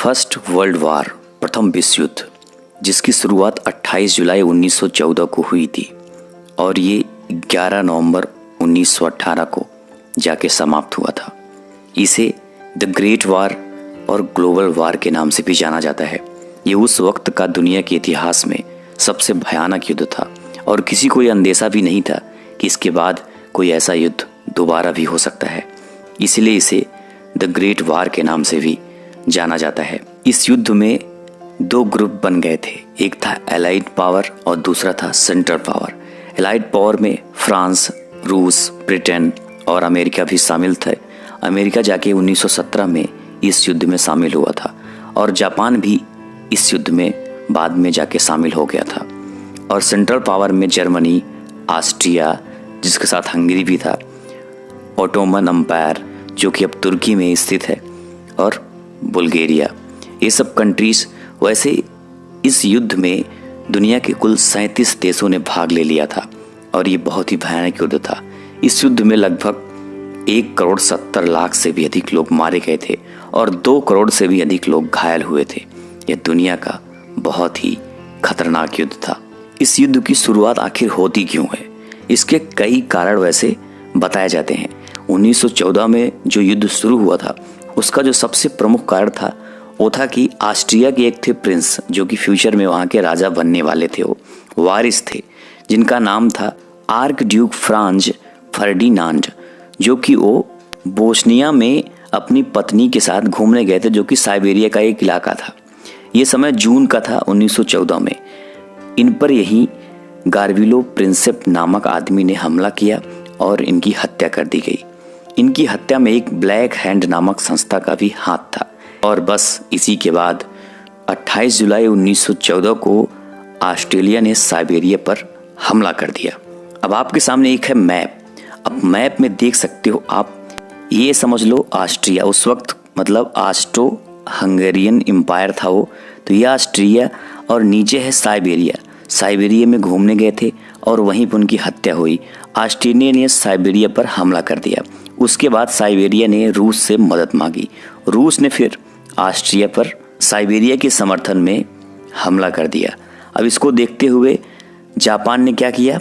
First world war, प्रथम विश्व युद्ध, जिसकी शुरुआत 28 जुलाई 1914 को हुई थी और ये 11 नवंबर 1918 को जाके समाप्त हुआ था। इसे द ग्रेट वार और ग्लोबल वार के नाम से भी जाना जाता है। ये उस वक्त का दुनिया के इतिहास में सबसे भयानक युद्ध था और किसी को यह अंदेशा भी नहीं था कि इसके बाद कोई ऐसा युद्ध दोबारा भी हो सकता है। इसलिए इसे द ग्रेट वार के नाम से भी जाना जाता है। इस युद्ध में दो ग्रुप बन गए थे, एक था एलाइड पावर और दूसरा था सेंट्रल पावर। एलाइड पावर में फ्रांस, रूस, ब्रिटेन और अमेरिका भी शामिल थे। अमेरिका जाके 1917 में इस युद्ध में शामिल हुआ था और जापान भी इस युद्ध में बाद में जाके शामिल हो गया था। और सेंट्रल पावर में जर्मनी, ऑस्ट्रिया, जिसके साथ हंगरी भी था, ओटोमन एम्पायर जो कि अब तुर्की में स्थित है, और बुल्गारिया, ये सब कंट्रीज। वैसे इस युद्ध में दुनिया के कुल 37 देशों ने भाग ले लिया था और ये बहुत ही भयानक युद्ध था। इस युद्ध में लगभग 1,70,00,000 से भी अधिक लोग मारे गए थे और 2 करोड़ से भी अधिक लोग घायल हुए थे। यह दुनिया का बहुत ही खतरनाक युद्ध था। इस युद्ध की शुरुआत आखिर होती क्यों है? इसके कई कारण वैसे बताए जाते हैं। 1914 में जो युद्ध शुरू हुआ था उसका जो सबसे प्रमुख कारण था वो था कि ऑस्ट्रिया के एक थे प्रिंस, जो कि फ्यूचर में वहाँ के राजा बनने वाले थे, वो वारिस थे, जिनका नाम था आर्क ड्यूक फ्रांज फर्डिनांड, जो कि वो बोस्निया में अपनी पत्नी के साथ घूमने गए थे, जो कि साइबेरिया का एक इलाका था। ये समय जून का था 1914 में। इन पर यही गार्विलो प्रिंसेप नामक आदमी ने हमला किया और इनकी हत्या कर दी गई। इनकी हत्या में एक ब्लैक हैंड नामक संस्था का भी हाथ था। और बस इसी के बाद 28 जुलाई 1914 को ऑस्ट्रेलिया ने साइबेरिया पर हमला कर दिया। अब आपके सामने एक है मैप। अब मैप में देख सकते हो आप, ये समझ लो ऑस्ट्रिया उस वक्त मतलब ऑस्ट्रो हंगेरियन एम्पायर था वो, तो ये ऑस्ट्रिया और नीचे है साइबेरिया। साइबेरिया में घूमने गए थे और वहीं पर उनकी हत्या हुई। ऑस्ट्रेलिया ने साइबेरिया पर हमला कर दिया। उसके बाद साइबेरिया ने रूस से मदद मांगी। रूस ने फिर ऑस्ट्रिया पर साइबेरिया के समर्थन में हमला कर दिया। अब इसको देखते हुए जापान ने क्या किया?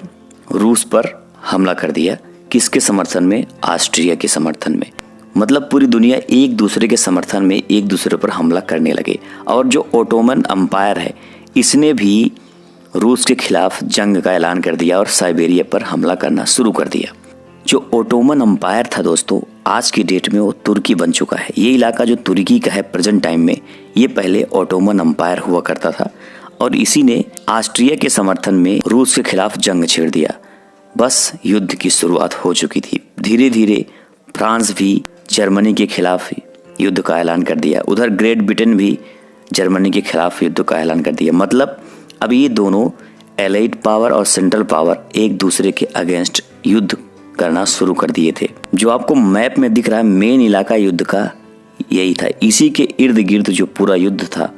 रूस पर हमला कर दिया। किसके समर्थन में? ऑस्ट्रिया के समर्थन में। मतलब पूरी दुनिया एक दूसरे के समर्थन में एक दूसरे पर हमला करने लगे। और जो ओटोमन एम्पायर है इसने भी रूस के खिलाफ जंग का ऐलान कर दिया और साइबेरिया पर हमला करना शुरू कर दिया। जो ओटोमन एम्पायर था दोस्तों, आज की डेट में वो तुर्की बन चुका है। ये इलाका जो तुर्की का है प्रेजेंट टाइम में, ये पहले ओटोमन एम्पायर हुआ करता था और इसी ने ऑस्ट्रिया के समर्थन में रूस के खिलाफ जंग छेड़ दिया। बस युद्ध की शुरुआत हो चुकी थी। धीरे धीरे फ्रांस भी जर्मनी के खिलाफ युद्ध का ऐलान कर दिया। उधर ग्रेट ब्रिटेन भी जर्मनी के खिलाफ युद्ध का ऐलान कर दिया। मतलब अब ये दोनों एलाइड पावर और सेंट्रल पावर एक दूसरे के अगेंस्ट युद्ध करना शुरू कर दिए थे। जो आपको मैप में दिख रहा है मेन इलाका युद्ध का यही था। इसी के इर्द गिर्द जो पूरा युद्ध था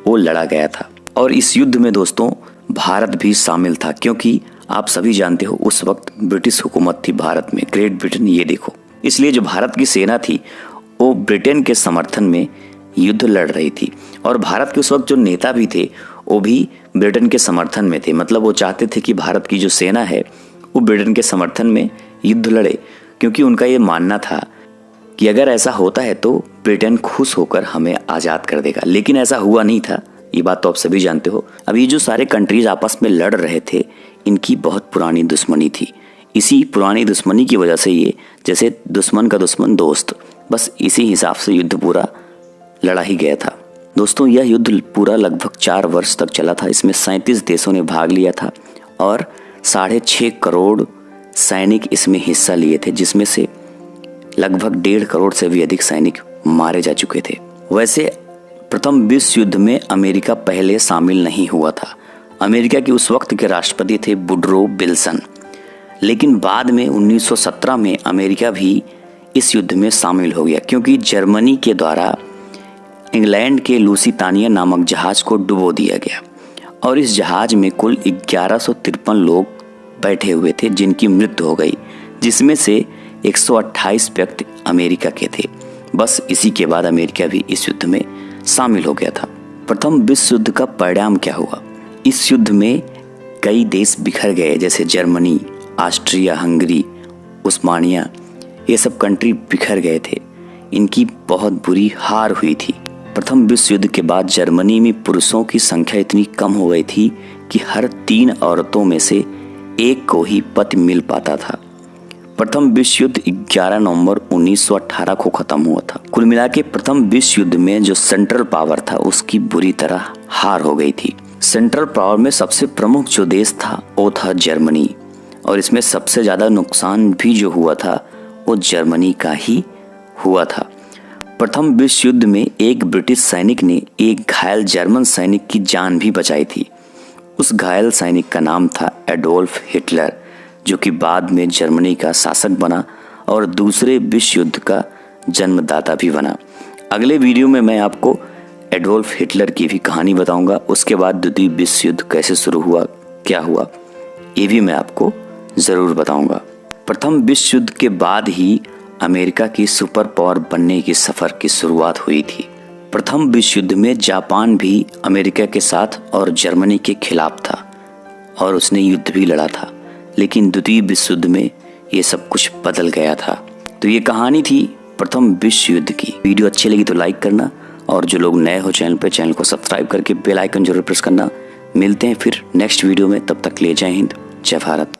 वो लड़ा गया था। और इस युद्ध में दोस्तों भारत भी शामिल था, क्योंकि आप सभी जानते हो उस वक्त ब्रिटिश हुकूमत थी भारत में, ग्रेट ब्रिटेन। ये देखो, इसलिए जो भारत की सेना थी वो ब्रिटेन के समर्थन में युद्ध लड़ रही थी। और भारत के उस वक्त जो नेता भी थे वो भी ब्रिटेन के समर्थन में थे। मतलब वो चाहते थे कि भारत की जो सेना है वो ब्रिटेन के समर्थन में युद्ध लड़े, क्योंकि उनका ये मानना था कि अगर ऐसा होता है तो ब्रिटेन खुश होकर हमें आज़ाद कर देगा। लेकिन ऐसा हुआ नहीं था, ये बात तो आप सभी जानते हो। अब ये जो सारे कंट्रीज आपस में लड़ रहे थे, इनकी बहुत पुरानी दुश्मनी थी। इसी पुरानी दुश्मनी की वजह से ये जैसे दुश्मन का दुश्मन दोस्त, बस इसी हिसाब से युद्ध पूरा लड़ा ही गया था। दोस्तों यह युद्ध पूरा लगभग 4 वर्ष तक चला था। इसमें 37 देशों ने भाग लिया था और 6.5 करोड़ सैनिक इसमें हिस्सा लिए थे, जिसमें से लगभग 1.5 करोड़ से भी अधिक सैनिक मारे जा चुके थे। वैसे प्रथम विश्व युद्ध में अमेरिका पहले शामिल नहीं हुआ था। अमेरिका के उस वक्त के राष्ट्रपति थे वुडरो विल्सन, लेकिन बाद में 1917 में अमेरिका भी इस युद्ध में शामिल हो गया, क्योंकि जर्मनी के द्वारा इंग्लैंड के लुसितानिया नामक जहाज को डुबो दिया गया और इस जहाज में कुल 1153 लोग बैठे हुए थे जिनकी मृत्यु हो गई, जिसमें से 128 व्यक्ति अमेरिका के थे। बस इसी के बाद अमेरिका भी इस युद्ध में शामिल हो गया था। प्रथम विश्व युद्ध का परिणाम क्या हुआ? इस युद्ध में कई देश बिखर गए, जैसे जर्मनी, ऑस्ट्रिया हंगरी, उस्मानिया, ये सब कंट्री बिखर गए थे। इनकी बहुत बुरी हार हुई थी। प्रथम विश्व युद्ध के बाद जर्मनी में पुरुषों की संख्या इतनी कम हो गई थी कि हर 3 औरतों में से एक को ही पति मिल पाता था। प्रथम विश्व युद्ध 11 नवंबर 1918 को खत्म हुआ था। कुल मिला के प्रथम विश्व युद्ध में जो सेंट्रल पावर था उसकी बुरी तरह हार हो गई थी। सेंट्रल पावर में सबसे प्रमुख जो देश था वो था जर्मनी, और इसमें सबसे ज्यादा नुकसान भी जो हुआ था वो जर्मनी का ही हुआ था। प्रथम विश्व युद्ध में एक ब्रिटिश सैनिक ने एक घायल जर्मन सैनिक की जान भी बचाई थी। उस घायल सैनिक का नाम था एडोल्फ हिटलर, जो कि बाद में जर्मनी का शासक बना और दूसरे विश्व युद्ध का जन्मदाता भी बना। अगले वीडियो में मैं आपको एडोल्फ हिटलर की भी कहानी बताऊंगा। उसके बाद द्वितीय विश्व युद्ध कैसे शुरू हुआ, क्या हुआ, ये भी मैं आपको जरूर बताऊंगा। प्रथम विश्व युद्ध के बाद ही अमेरिका की सुपर पावर बनने की सफर की शुरुआत हुई थी। प्रथम विश्व युद्ध में जापान भी अमेरिका के साथ और जर्मनी के खिलाफ था और उसने युद्ध भी लड़ा था, लेकिन द्वितीय विश्व युद्ध में ये सब कुछ बदल गया था। तो ये कहानी थी प्रथम विश्व युद्ध की। वीडियो अच्छी लगी तो लाइक करना, और जो लोग नए हो चैनल पे, चैनल को सब्सक्राइब करके बेल आइकन जरूर प्रेस करना। मिलते हैं फिर नेक्स्ट वीडियो में, तब तक के लिए जय हिंद, जय भारत।